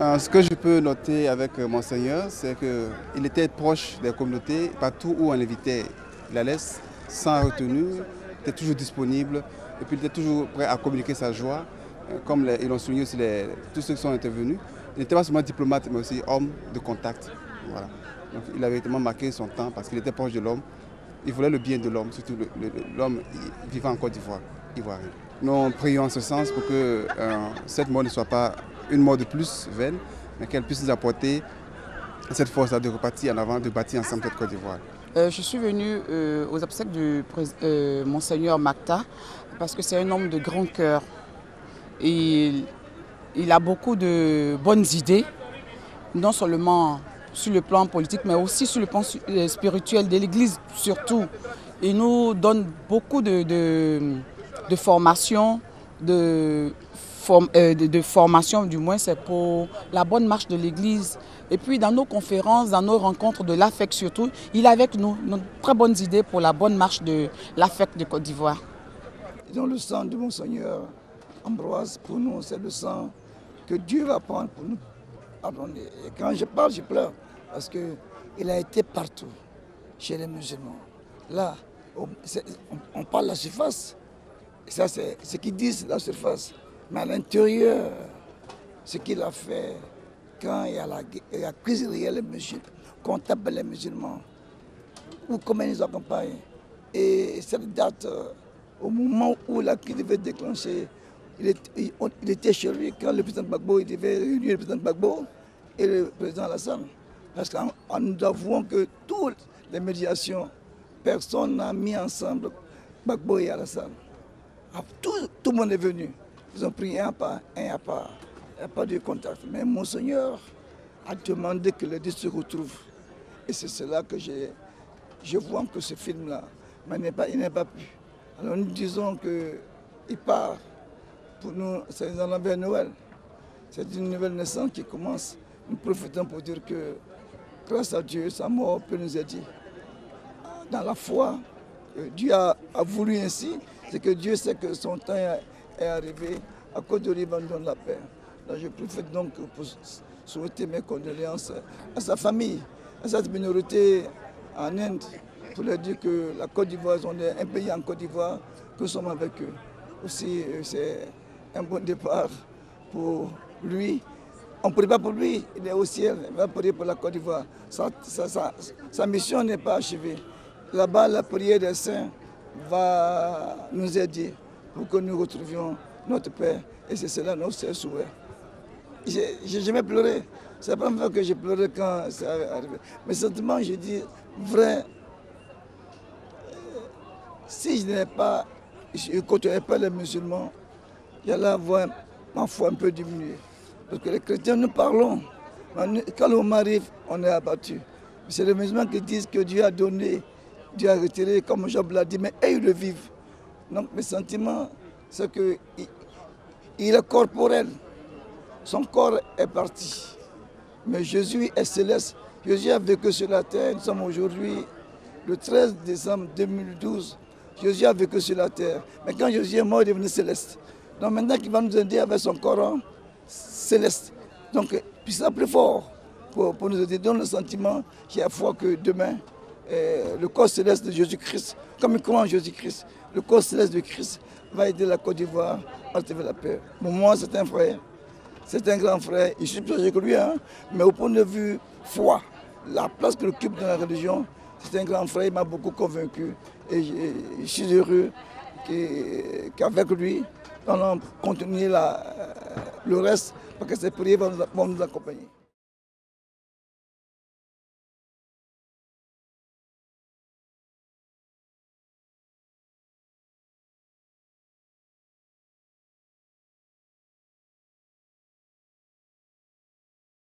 Ce que je peux noter avec Monseigneur, c'est qu'il était proche des communautés. Partout où on l'invitait, il allait sans retenue, il était toujours disponible et puis il était toujours prêt à communiquer sa joie. Comme ils l'ont souligné aussi tous ceux qui sont intervenus. Il n'était pas seulement diplomate, mais aussi homme de contact. Voilà. Donc, il avait vraiment marqué son temps parce qu'il était proche de l'homme. Il voulait le bien de l'homme, surtout l'homme vivant en Côte d'Ivoire, ivoirien. Nous prions en ce sens pour que cette mort ne soit pas une mort de plus vaine, mais qu'elle puisse nous apporter cette force-là de repartir en avant, de bâtir ensemble cette Côte d'Ivoire. Je suis venu aux obsèques du Monseigneur Macta parce que c'est un homme de grand cœur. Il a beaucoup de bonnes idées, non seulement sur le plan politique, mais aussi sur le plan spirituel de l'Église surtout. Il nous donne beaucoup de formation, de formation du moins, c'est pour la bonne marche de l'Église. Et puis dans nos conférences, dans nos rencontres de l'AFEC surtout, il a avec nous de très bonnes idées pour la bonne marche de l'AFEC de Côte d'Ivoire. Dans le sang de Monseigneur Ambroise, pour nous, c'est le sang que Dieu va prendre pour nous pardonner. Et quand je parle, je pleure, parce qu'il a été partout, chez les musulmans. Là, on parle de la surface, et ça c'est ce qu'ils disent, la surface. Mais à l'intérieur, ce qu'il a fait, quand il y a crise réelle les musulmans, qu'on tape les musulmans, ou comment ils nous accompagnent. Et cette date, au moment où la crise devait déclencher, il était chez lui quand le président Gbagbo, il devait réunir le président Gbagbo et le président Alassane. Parce que nous avouons que toutes les médiations, personne n'a mis ensemble Gbagbo et Alassane. Tout le monde est venu. Ils ont pris un à part. Il n'y a pas de contact. Mais Monseigneur a demandé que les deux se retrouvent. Et c'est cela que je vois que ce film-là, mais il n'est pas pu. Alors nous disons qu'il part. Pour nous, c'est dans l'envers Noël. C'est une nouvelle naissance qui commence. Nous profitons pour dire que, grâce à Dieu, sa mort peut nous aider. Dans la foi, Dieu a voulu ainsi, c'est que Dieu sait que son temps est arrivé. À Côte d'Ivoire, nous donne la paix. Donc, je profite donc pour souhaiter mes condoléances à sa famille, à cette minorité en Inde, pour leur dire que la Côte d'Ivoire, on est un pays en Côte d'Ivoire, que nous sommes avec eux. Aussi, c'est un bon départ pour lui. On ne prie pas pour lui, il est au ciel, il va prier pour la Côte d'Ivoire. Sa mission n'est pas achevée. Là-bas, la prière des saints va nous aider pour que nous retrouvions notre paix. Et c'est cela notre souhait. J'ai jamais pleuré. C'est la première fois que j'ai pleuré quand c'est arrivé. Mais certainement, je dis vrai, si je ne côtoyais pas les musulmans, j'allais avoir ma foi un peu diminuée. Parce que les chrétiens, nous parlons. Quand l'homme arrive, on est abattu. C'est les musulmans qui disent que Dieu a donné, Dieu a retiré, comme Job l'a dit, mais ils le vivent. Donc mes sentiments, c'est qu'il est corporel. Son corps est parti. Mais Jésus est céleste. Jésus a vécu sur la terre. Nous sommes aujourd'hui le 13 décembre 2012. Jésus a vécu sur la terre. Mais quand Jésus est mort, il est devenu céleste. Donc maintenant qu'il va nous aider avec son corps céleste. Donc, puis ça plus fort pour nous aider dans le sentiment qu'il y a foi que demain, le corps céleste de Jésus-Christ, comme il croit en Jésus-Christ, le corps céleste de Christ va aider la Côte d'Ivoire à trouver la paix. Pour moi, c'est un frère, c'est un grand frère. Je suis plus âgé que lui, hein, mais au point de vue foi, la place qu'il occupe dans la religion, c'est un grand frère, il m'a beaucoup convaincu. Et je suis heureux qu'avec lui, on a continué le reste, parce que ces prières vont nous accompagner.